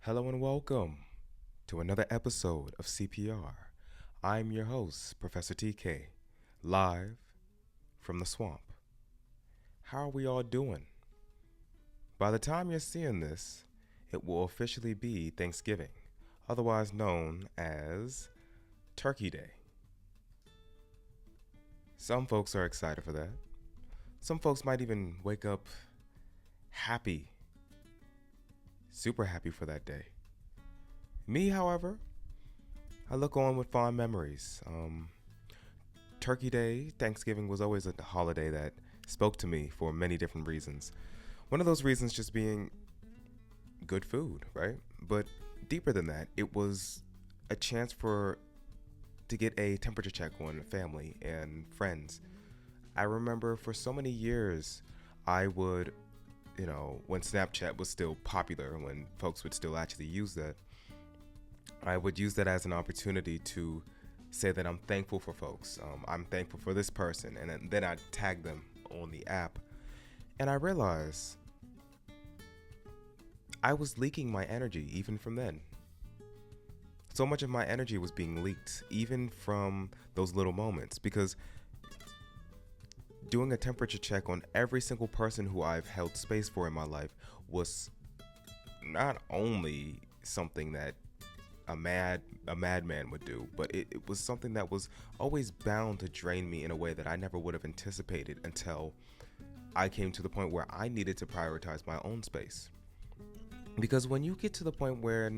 Hello and welcome to another episode of CPR. I'm your host, Professor TK, live from the swamp. How are we all doing? By the time you're seeing this, it will officially be Thanksgiving, otherwise known as Turkey Day. Some folks are excited for that. Some folks might even wake up happy, super happy for that day. Me, however, I look on with fond memories. Turkey Day, Thanksgiving was always a holiday that spoke to me for many different reasons. One of those reasons just being good food, right? But deeper than that, it was a chance for to get a temperature check on family and friends. I remember for so many years, I would, when Snapchat was still popular, when folks would still actually use that, I would use that as an opportunity to say that I'm thankful for folks. I'm thankful for this person, and then I'd tag them on the app. And I realized I was leaking my energy even from then. So much of my energy was being leaked, even from those little moments, because doing a temperature check on every single person who I've held space for in my life was not only something that a madman would do, but it was something that was always bound to drain me in a way that I never would have anticipated until I came to the point where I needed to prioritize my own space. Because when you get to the point where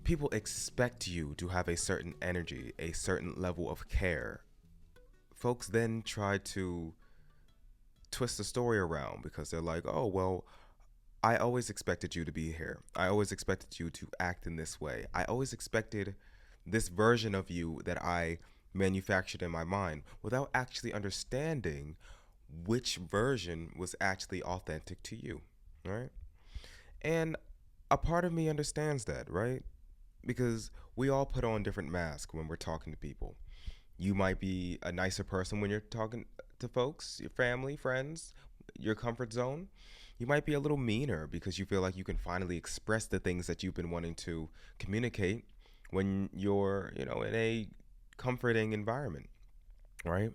people expect you to have a certain energy, a certain level of care, folks then try to twist the story around because they're like, oh, well, I always expected you to be here. I always expected you to act in this way. I always expected this version of you that I manufactured in my mind without actually understanding which version was actually authentic to you, right? And a part of me understands that, right? Because we all put on different masks when we're talking to people. You might be a nicer person when you're talking to folks, your family, friends, your comfort zone. You might be a little meaner because you feel like you can finally express the things that you've been wanting to communicate when you're, in a comforting environment, right?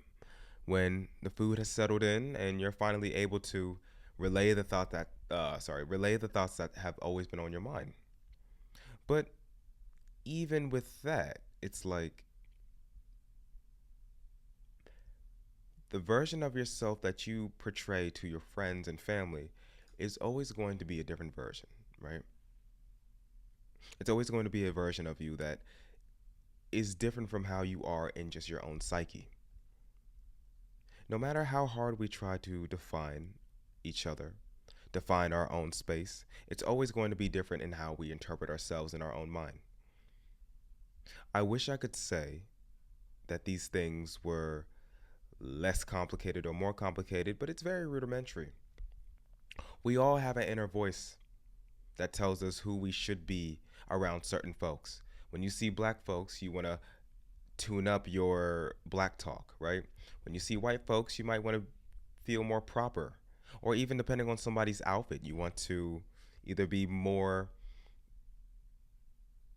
When the food has settled in and you're finally able to relay the thoughts that have always been on your mind. But even with that, it's like the version of yourself that you portray to your friends and family is always going to be a different version, right? It's always going to be a version of you that is different from how you are in just your own psyche. No matter how hard we try to define each other, define our own space, it's always going to be different in how we interpret ourselves in our own mind. I wish I could say that these things were less complicated or more complicated, but it's very rudimentary. We all have an inner voice that tells us who we should be around certain folks. When you see black folks, you want to tune up your black talk, right? When you see white folks, you might want to feel more proper. Or even depending on somebody's outfit, you want to either be more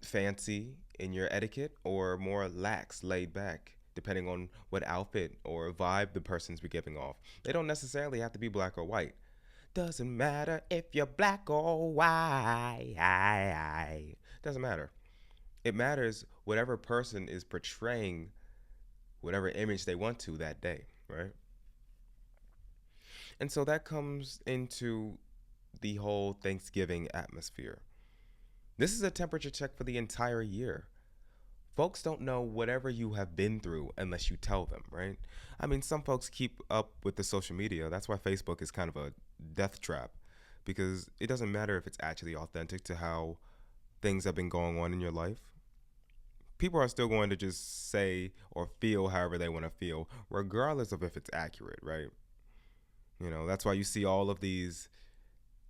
fancy in your etiquette or more lax, laid back, depending on what outfit or vibe the person's be giving off. They don't necessarily have to be black or white. Doesn't matter if you're black or white. Doesn't matter. It matters whatever person is portraying whatever image they want to that day, right? And so that comes into the whole Thanksgiving atmosphere. This is a temperature check for the entire year. Folks don't know whatever you have been through unless you tell them, right? I mean, some folks keep up with the social media. That's why Facebook is kind of a death trap because it doesn't matter if it's actually authentic to how things have been going on in your life. People are still going to just say or feel however they want to feel, regardless of if it's accurate, right? That's why you see all of these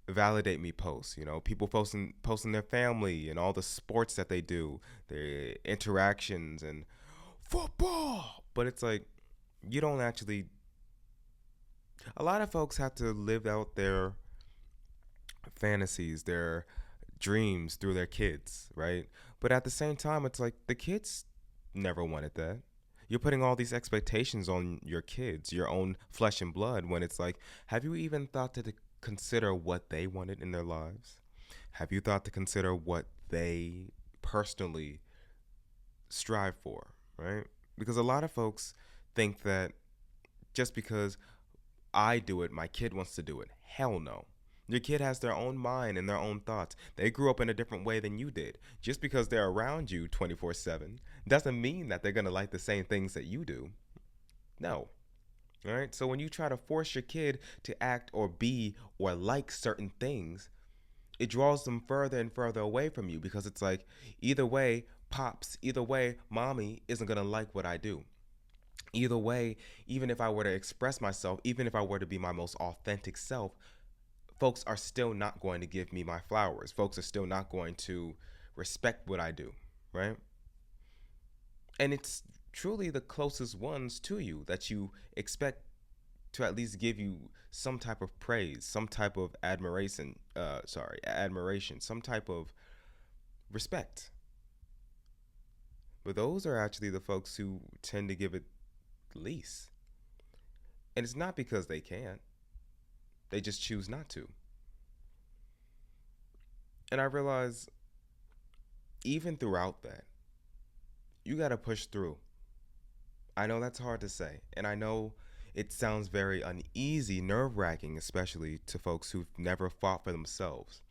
validate me posts, people posting their family and all the sports that they do, their interactions and football. But it's like you don't actually a lot of folks have to live out their fantasies, their dreams through their kids, right? But at the same time, it's like the kids never wanted that. You're putting all these expectations on your kids, your own flesh and blood, when it's like, have you even thought to consider what they wanted in their lives? Have you thought to consider what they personally strive for, right? Because a lot of folks think that just because I do it, my kid wants to do it. Hell no. Your kid has their own mind and their own thoughts. They grew up in a different way than you did. Just because they're around you 24/7 doesn't mean that they're going to like the same things that you do. No. All right? So when you try to force your kid to act or be or like certain things, it draws them further and further away from you because it's like either way, pops, either way, mommy isn't going to like what I do. Either way, even if I were to express myself, even if I were to be my most authentic self, folks are still not going to give me my flowers. Folks are still not going to respect what I do, right? And it's truly the closest ones to you that you expect to at least give you some type of praise, some type of admiration, some type of respect. But those are actually the folks who tend to give it least. And it's not because they can't, they just choose not to. And I realize even throughout that, you got to push through. I know that's hard to say. And I know it sounds very uneasy, nerve wracking, especially to folks who've never fought for themselves.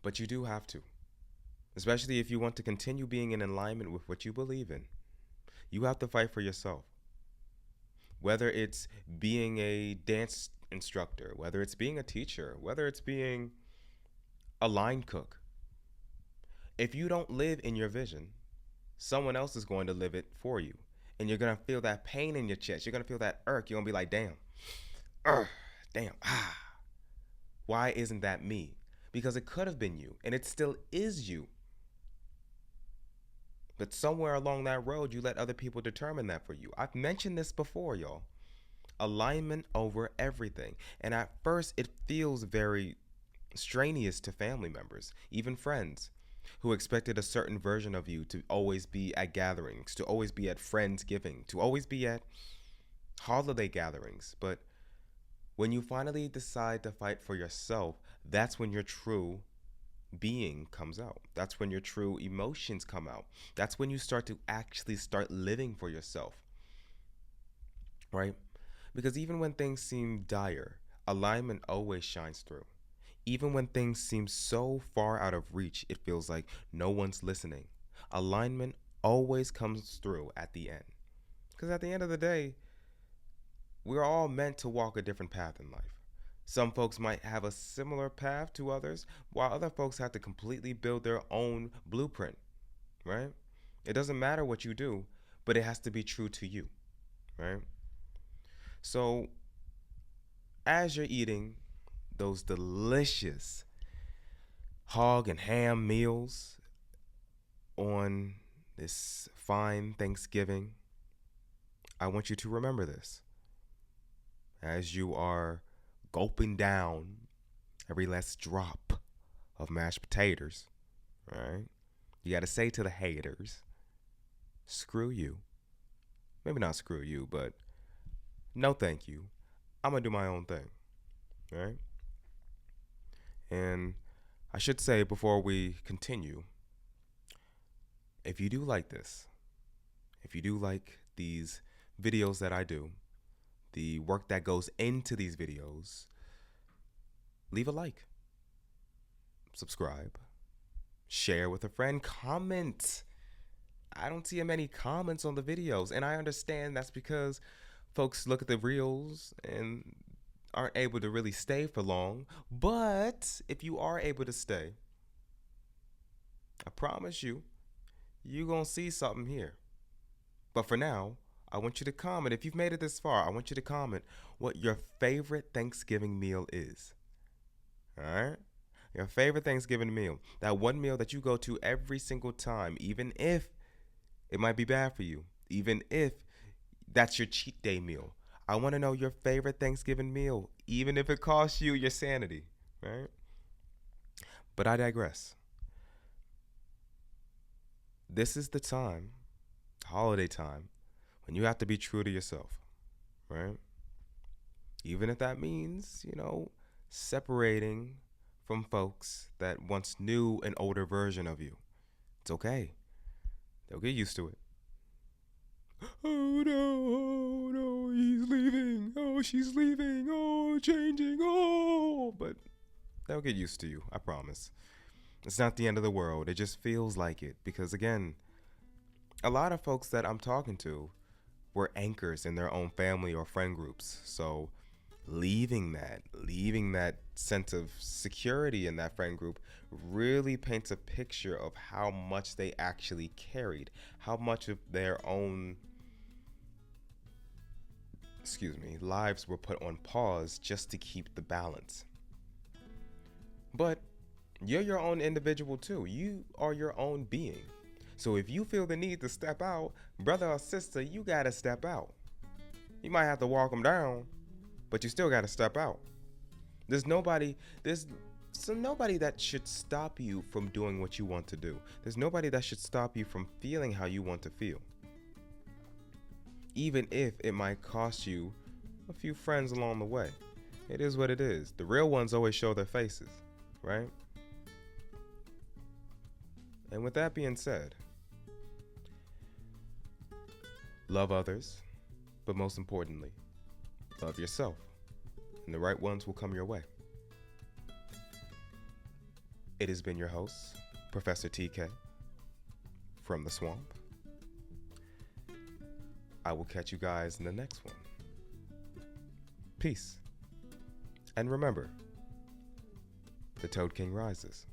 But you do have to, especially if you want to continue being in alignment with what you believe in. You have to fight for yourself. Whether it's being a dance instructor, whether it's being a teacher, whether it's being a line cook. If you don't live in your vision, someone else is going to live it for you. And you're going to feel that pain in your chest. You're going to feel that irk. You're going to be like, damn, damn, why isn't that me? Because it could have been you, and it still is you. But somewhere along that road, you let other people determine that for you. I've mentioned this before, y'all. Alignment over everything. And at first, it feels very strenuous to family members, even friends, who expected a certain version of you to always be at gatherings, to always be at Friendsgiving, to always be at holiday gatherings. But when you finally decide to fight for yourself, that's when your true being comes out. That's when your true emotions come out. That's when you start to actually start living for yourself, right? Because even when things seem dire, alignment always shines through. Even when things seem so far out of reach, it feels like no one's listening. Alignment always comes through at the end. Because at the end of the day, we're all meant to walk a different path in life. Some folks might have a similar path to others, while other folks have to completely build their own blueprint, right? It doesn't matter what you do, but it has to be true to you, right? So, as you're eating those delicious hog and ham meals on this fine Thanksgiving, I want you to remember this. As you are gulping down every last drop of mashed potatoes, right? You got to say to the haters, screw you. Maybe not screw you, but no thank you. I'm going to do my own thing, right? And I should say before we continue, if you do like this, if you do like these videos that I do, the work that goes into these videos, leave a like, subscribe, share with a friend, comment. I don't see many comments on the videos, and I understand that's because folks look at the reels and aren't able to really stay for long. But if you are able to stay, I promise you, you're going to see something here. But for now, I want you to comment. If you've made it this far, I want you to comment what your favorite Thanksgiving meal is. All right? Your favorite Thanksgiving meal. That one meal that you go to every single time, even if it might be bad for you, even if that's your cheat day meal. I want to know your favorite Thanksgiving meal, even if it costs you your sanity, right? But I digress. This is the time, holiday time, when you have to be true to yourself, right? Even if that means, separating from folks that once knew an older version of you. It's okay. They'll get used to it. Oh no, he's leaving. Oh, she's leaving. Oh, changing. Oh, but they'll get used to you, I promise. It's not the end of the world. It just feels like it because, again, a lot of folks that I'm talking to were anchors in their own family or friend groups. So leaving that sense of security in that friend group really paints a picture of how much they actually carried, how much of their own lives were put on pause just to keep the balance. But you're your own individual too. You are your own being. So if you feel the need to step out, brother or sister, you gotta step out. You might have to walk them down, but you still gotta step out. There's nobody that should stop you from doing what you want to do. There's nobody that should stop you from feeling how you want to feel. Even if it might cost you a few friends along the way. It is what it is. The real ones always show their faces, right? And with that being said, love others, but most importantly, love yourself, and the right ones will come your way. It has been your host, Professor TK, from the swamp. I will catch you guys in the next one. Peace. And remember, the Toad King rises.